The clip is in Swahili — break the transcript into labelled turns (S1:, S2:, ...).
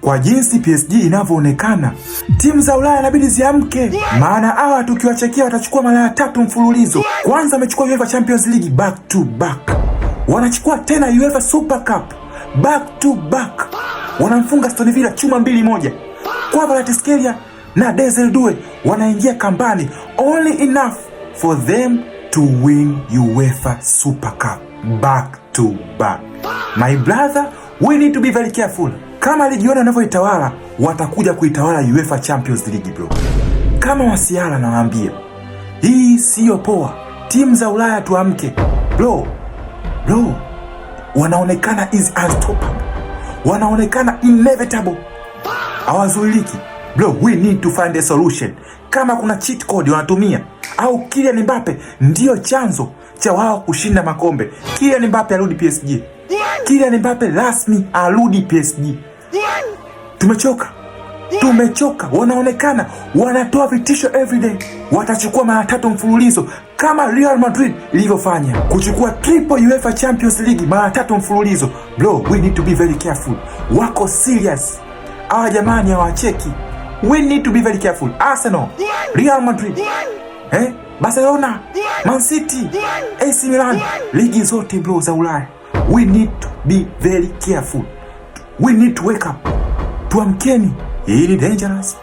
S1: Kwa jinsi PSG inavyoonekana, timu za Ulaya inabidi ziamke, maana hawa tukiwachekia watachukua mara ya 3 mfululizo. Kwanza wamechukua UEFA Champions League back to back, wanachukua tena UEFA Super Cup back to back, wanamfunga Aston Villa chuma 2-1. Kwa Kvaratskhelia na Desire Doué wanaingia kambani, only enough for them to win UEFA Super Cup back to back. My brother, we need to be very careful. Kama lijiona wanavyoitawala, watakuja kuitawala UEFA Champions League bro. Kama wasiala nawaambia, hii sio poa. Timu za Ulaya tuamke. Bro, wanaonekana is unstoppable. Wanaonekana inevitable. Hawazuiliki. Bro, we need to find a solution. Kama kuna cheat code wanatumia, au Kylian Mbappe ndio chanzo cha wao kushinda makombe. Kylian Mbappe arudi PSG. Kylian Mbappe rasmi arudi PSG. Tumechoka. Wanaonekana wanatoa vitisho everyday. Watachukua mara 3 mfululizo kama Real Madrid ilivyofanya, kuchukua triple UEFA Champions League mara 3 mfululizo. Bro, we need to be very careful. Wako serious. Hawa jamani hawacheki. We need to be very careful. Arsenal, Real Madrid, Barcelona, Man City, AC Milan, ligi zote bro za Ulaya. We need to be very careful. We need to wake up. Tuamkeni. It is dangerous.